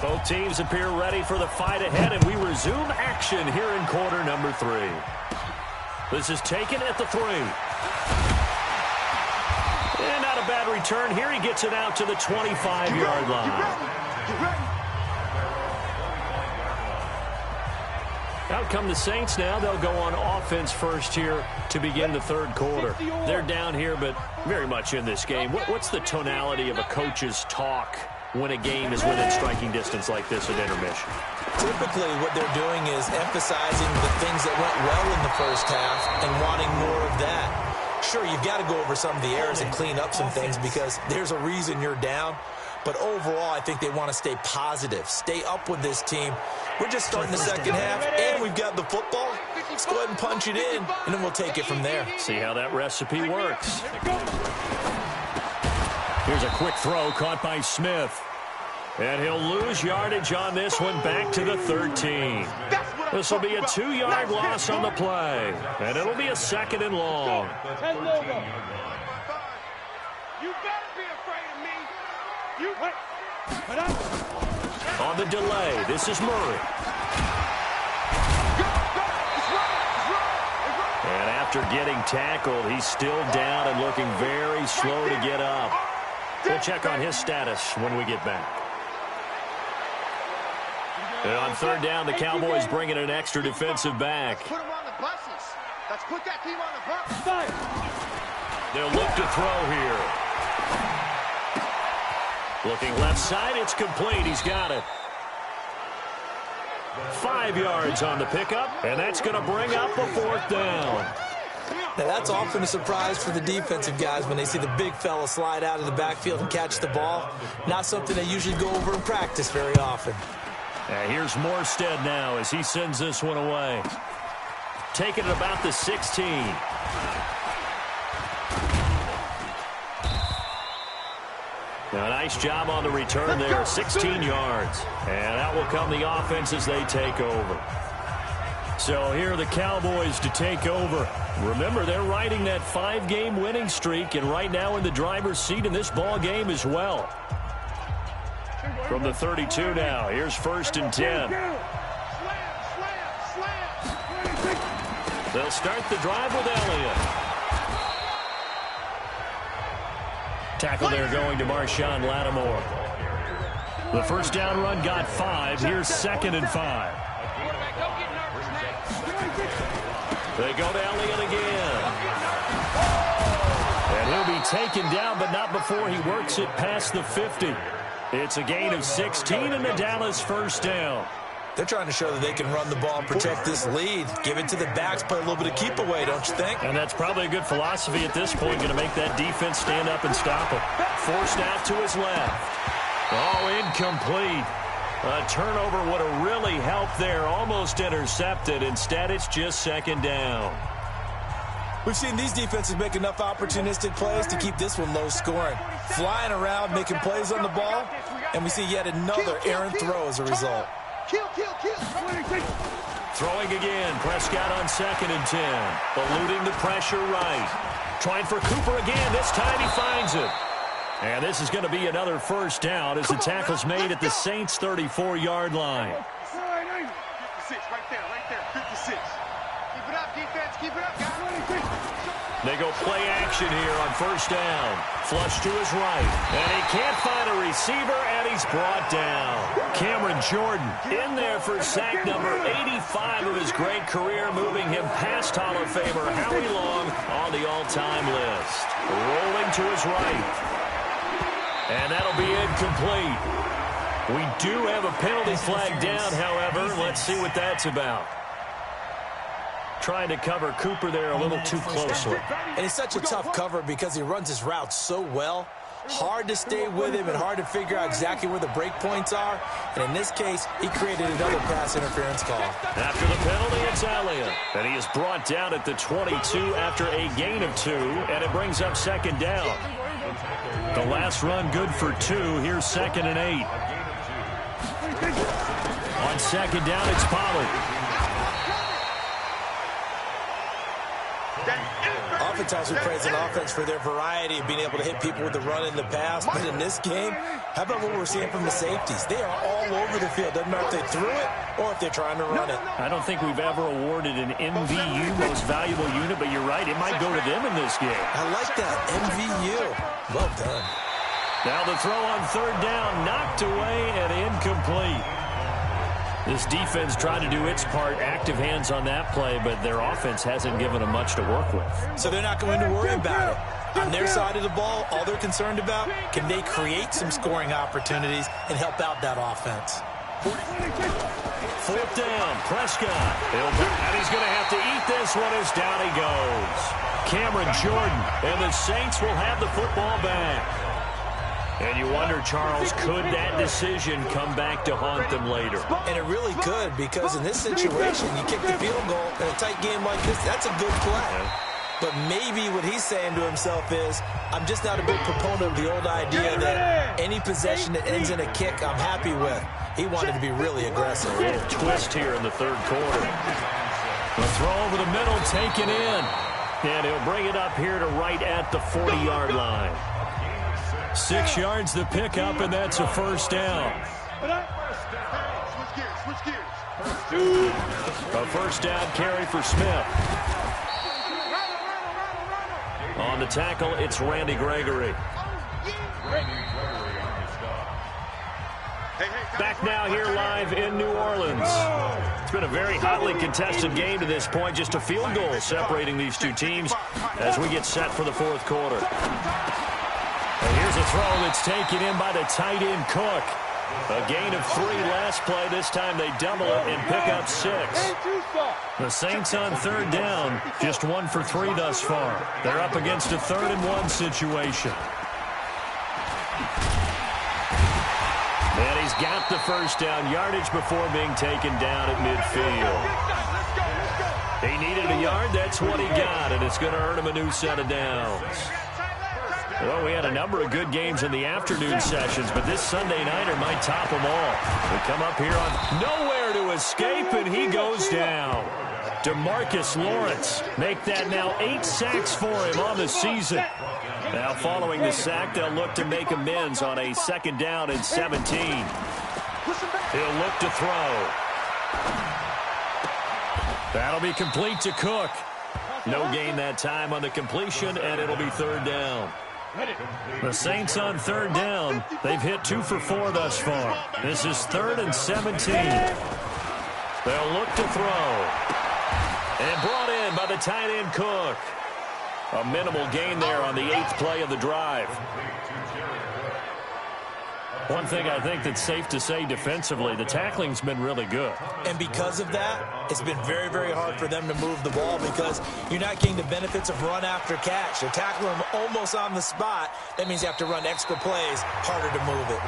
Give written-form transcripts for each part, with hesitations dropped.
Both teams appear ready for the fight ahead, and we resume action here in quarter number 3. This is taken at the 3. And not a bad return here. He gets it out to the 25-yard line. Out come the Saints now. They'll go on offense first here to begin the third quarter. They're down here, but very much in this game. What's the tonality of a coach's talk when a game is within striking distance like this at intermission? Typically, what they're doing is emphasizing the things that went well in the first half and wanting more of that. Sure, you've got to go over some of the errors and clean up some things because there's a reason you're down. But overall, I think they want to stay positive, stay up with this team. We're just starting the second half, and we've got the football. Let's go ahead and punch it in, and then we'll take it from there. See how that recipe works. Here's a quick throw caught by Smith. And he'll lose yardage on this one back to the 13. This will be a 2-yard loss on the play. And it'll be a 2nd and long. You better be afraid of me. On the delay, this is Murray. And after getting tackled, he's still down and looking very slow to get up. We'll check on his status when we get back. And on 3rd down, the Cowboys bring in an extra defensive back. Put him on the buses. Let's put that team on the bus. They'll look to throw here. Looking left side, it's complete. He's got it. 5 yards on the pickup, and that's going to bring up a 4th down. Now, that's often a surprise for the defensive guys when they see the big fella slide out of the backfield and catch the ball. Not something they usually go over in practice very often. Here's Morstead now as he sends this one away. Taking it about the 16. Now, a nice job on the return there, 16 yards. And out will come the offense as they take over. So here are the Cowboys to take over. Remember, they're riding that 5-game winning streak, and right now in the driver's seat in this ball game as well. From the 32 now, here's 1st and 10. They'll start the drive with Elliott. Tackle there going to Marshawn Lattimore. The 1st down run got 5. Here's 2nd and 5. They go to Elliott again. And he'll be taken down, but not before he works it past the 50. It's a gain of 16 and the Dallas 1st down. They're trying to show that they can run the ball, protect this lead, give it to the backs, play a little bit of keep away, don't you think? And that's probably a good philosophy at this point, going to make that defense stand up and stop him. Forced out to his left. Oh, incomplete. A turnover would have really helped there, almost intercepted. Instead, it's just 2nd down. We've seen these defenses make enough opportunistic plays to keep this one low scoring. Flying around, making plays on the ball, and we see yet another errant throw as a result. Throwing again, Prescott on 2nd and 10. Eluding the pressure right. Trying for Cooper again. This time he finds it. And this is going to be another 1st down as the tackle's made at the Saints' 34-yard line. 56, right there, 56. Keep it up, defense, keep it up, guys. They go play action here on 1st down. Flush to his right. And he can't find a receiver, and he's brought down. Cameron Jordan in there for sack number 85 of his great career, moving him past Hall of Famer Howie Long on the all-time list. Rolling to his right. And that'll be incomplete. We do have a penalty flag down, however. Let's see what that's about. Trying to cover Cooper there a little too closely. And it's such a tough cover because he runs his route so well. Hard to stay with him and hard to figure out exactly where the break points are. And in this case, he created another pass interference call. After the penalty, it's Elliott. And he is brought down at the 22 after a gain of 2. And it brings up 2nd down. The last run good for 2. Here's 2nd and 8. On 2nd down, it's Pollard. oftentimes we praise an offense for their variety of being able to hit people with the run and the pass. But in this game, how about what we're seeing from the safeties? They are all over the field. Doesn't matter if they threw it or if they're trying to run it. I don't think we've ever awarded an MVU, most valuable unit, but you're right. It might go to them in this game. I like that. MVU. Well done. Now the throw on third down, knocked away and incomplete. This defense tried to do its part, active hands on that play, but their offense hasn't given them much to work with. So they're not going to worry about it. On their side of the ball, all they're concerned about, can they create some scoring opportunities and help out that offense? Fourth down, Prescott. And he's going to have to eat this one as down he goes. Cameron Jordan, and the Saints will have the football back. And you wonder, Charles, could that decision come back to haunt them later? And it really could, because in this situation, you kick the field goal in a tight game like this, that's a good play. Yeah. But maybe what he's saying to himself is, I'm just not a big proponent of the old idea that any possession that ends in a kick I'm happy with. He wanted to be really aggressive. A little twist here in the third quarter. The throw over the middle, taken in. And he'll bring it up here to right at the 40-yard line. 6 yards the pickup, and that's a first down. Switch gears. A first down carry for Smith. On the tackle, it's Randy Gregory. Back now here live in New Orleans. It's been a very hotly contested game to this point. Just a field goal separating these two teams as we get set for the fourth quarter. And here's a throw that's taken in by the tight end Cook. A gain of 3 last play. This time they double it and pick up 6. The Saints on third down, just 1 for 3 thus far. They're up against a 3rd and 1 situation. And he's got the first down, yardage before being taken down at midfield. He needed a yard, that's what he got, and it's going to earn him a new set of downs. Well, we had a number of good games in the afternoon sessions, but this Sunday nighter might top them all. We come up here on nowhere to escape, and he goes down. DeMarcus Lawrence make that now 8 sacks for him on the season. Now following the sack, they'll look to make amends on a 2nd down and 17. He'll look to throw. That'll be complete to Cook. No gain that time on the completion, and it'll be 3rd down. The Saints on 3rd down. They've hit 2 for 4 thus far. This is 3rd and 17. They'll look to throw. And brought in by the tight end Cook. A minimal gain there on the 8th play of the drive. One thing I think that's safe to say defensively, the tackling's been really good. And because of that, it's been very, very hard for them to move the ball because you're not getting the benefits of run after catch. They're tackling them almost on the spot. That means you have to run extra plays, harder to move it.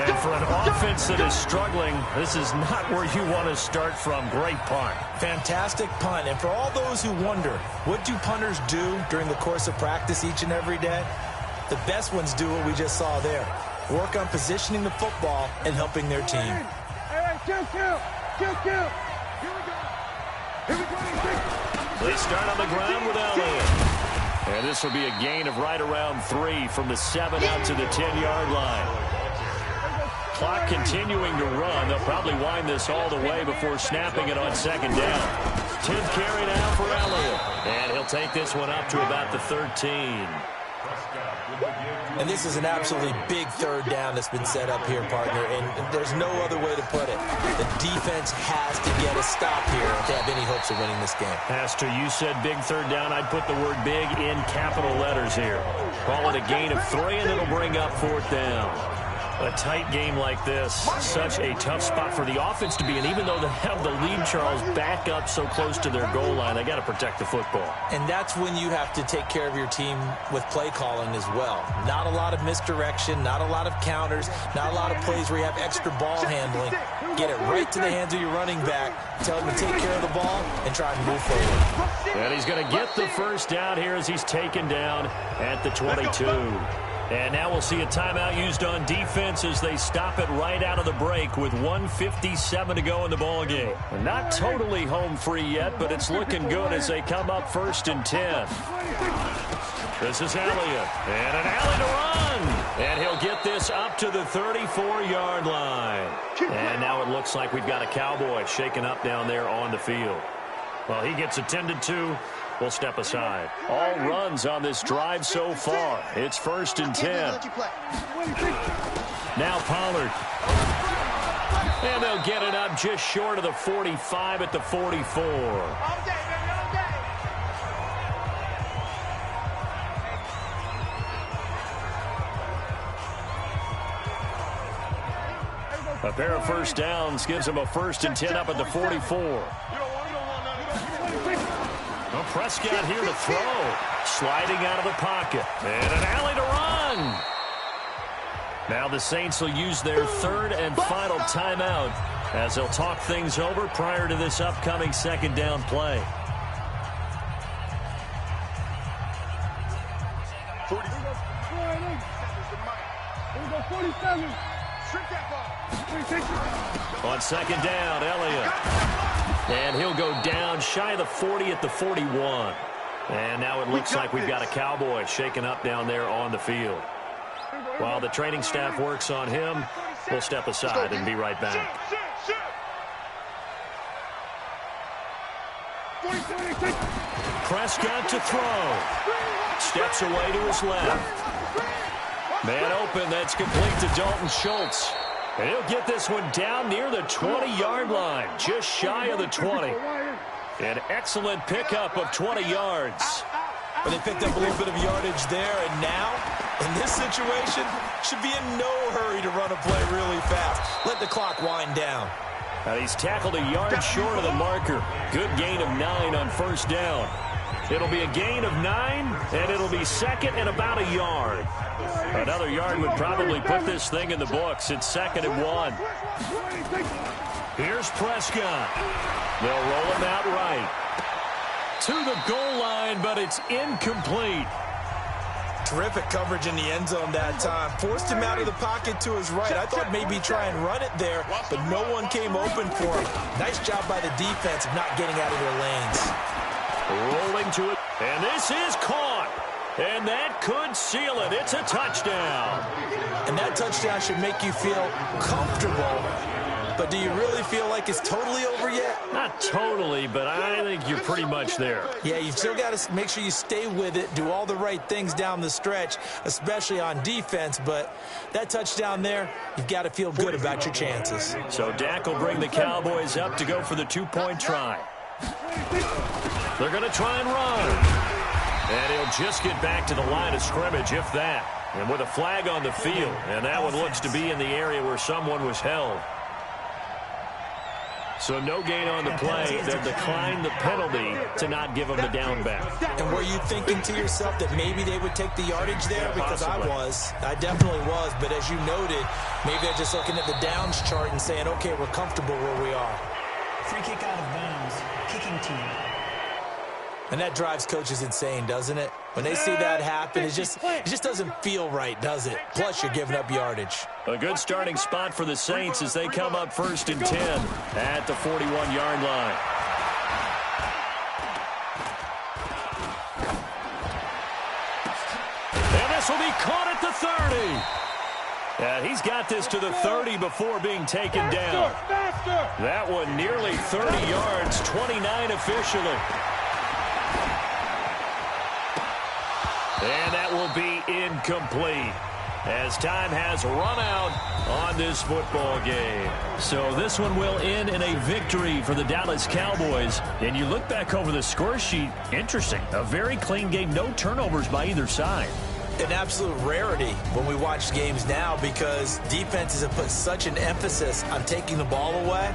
And for an offense that is struggling, this is not where you want to start from. Great punt. Fantastic punt. And for all those who wonder, what do punters do during the course of practice each and every day? The best ones do what we just saw there. Work on positioning the football and helping their team. They start on the ground with Elliott. And this will be a gain of right around 3 from the 7 out to the 10-yard line. Clock continuing to run. They'll probably wind this all the way before snapping it on 2nd down. 10th carry now for Elliott. And he'll take this one up to about the 13. And this is an absolutely big 3rd down that's been set up here, partner, and there's no other way to put it. The defense has to get a stop here if they have any hopes of winning this game. Pastor, you said big 3rd down. I'd put the word big in capital letters here. Call it a gain of 3, and it'll bring up 4th down. A tight game like this, such a tough spot for the offense to be in. Even though they have the lead, Charles, back up so close to their goal line, they got to protect the football. And that's when you have to take care of your team with play calling as well. Not a lot of misdirection, not a lot of counters, not a lot of plays where you have extra ball handling. Get it right to the hands of your running back, tell him to take care of the ball, and try and move forward. And he's going to get the first down here as he's taken down at the 22. And now we'll see a timeout used on defense as they stop it right out of the break with 1:57 to go in the ballgame. Not totally home free yet, but it's looking good as they come up 1st and 10. This is Elliott, and an alley to run. And he'll get this up to the 34-yard line. And now it looks like we've got a Cowboy shaken up down there on the field. Well, he gets attended to. We'll step aside. All runs on this drive so far. It's 1st and 10. Now Pollard. And they'll get it up just short of the 45 at the 44. A pair of first downs gives them a 1st and 10 up at the 44. Well, Prescott here to throw. Sliding out of the pocket. And an alley to run. Now the Saints will use their 3rd and final timeout as they'll talk things over prior to this upcoming 2nd down play. On 2nd down, Elliott. And he'll go down shy of the 40 at the 41. And now it looks like we've got a Cowboy shaken up down there on the field. While the training staff works on him, we'll step aside and be right back. Prescott to throw. Steps away to his left. Man open, that's complete to Dalton Schultz. And he'll get this one down near the 20-yard line, just shy of the 20. An excellent pickup of 20 yards. But they picked up a little bit of yardage there, and now, in this situation, should be in no hurry to run a play really fast. Let the clock wind down. Now he's tackled a yard short of the marker. Good gain of 9 on 1st down. It'll be a gain of 9, and it'll be 2nd and about a yard. Another yard would probably put this thing in the books. It's 2nd and 1. Here's Prescott. They'll roll him out right. To the goal line, but it's incomplete. Terrific coverage in the end zone that time. Forced him out of the pocket to his right. I thought maybe try and run it there, but no one came open for him. Nice job by the defense of not getting out of their lanes. Rolling to it, and this is caught. And that could seal it. It's a touchdown. And that touchdown should make you feel comfortable. But do you really feel like it's totally over yet? Not totally, but I think you're pretty much there. Yeah, you've still got to make sure you stay with it, do all the right things down the stretch, especially on defense. But that touchdown there, you've got to feel good about your chances. So Dak will bring the Cowboys up to go for the 2-point try. They're going to try and run. And he'll just get back to the line of scrimmage, if that. And with a flag on the field, and that one looks to be in the area where someone was held. So no gain on the play. They'll decline the penalty to not give him the down back. And were you thinking to yourself that maybe they would take the yardage there? Because I definitely was. But as you noted, maybe they're just looking at the downs chart and saying, okay, we're comfortable where we are. Free kick out of bounds. Kicking team. And that drives coaches insane, doesn't it? When they see that happen, it just doesn't feel right, does it? Plus, you're giving up yardage. A good starting spot for the Saints as they come up 1st and 10 at the 41-yard line. And this will be caught at the 30. And he's got this to the 30 before being taken down. That one nearly 30 yards, 29 officially. And that will be incomplete as time has run out on this football game. So this one will end in a victory for the Dallas Cowboys. And you look back over the score sheet, interesting. A very clean game, no turnovers by either side. An absolute rarity when we watch games now because defenses have put such an emphasis on taking the ball away.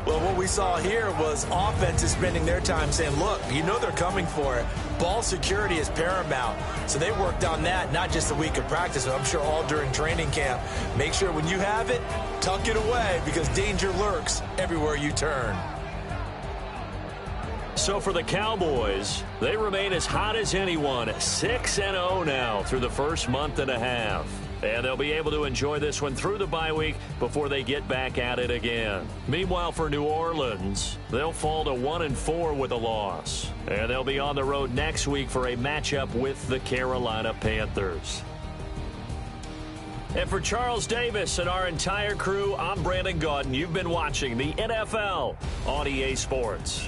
Well, what we saw here was offenses spending their time saying, look, you know they're coming for it. Ball security is paramount. So they worked on that, not just a week of practice, but I'm sure all during training camp. Make sure when you have it, tuck it away because danger lurks everywhere you turn. So for the Cowboys, they remain as hot as anyone, 6-0 now through the first month and a half. And they'll be able to enjoy this one through the bye week before they get back at it again. Meanwhile, for New Orleans, they'll fall to 1-4 with a loss. And they'll be on the road next week for a matchup with the Carolina Panthers. And for Charles Davis and our entire crew, I'm Brandon Gaudin. You've been watching the NFL on EA Sports.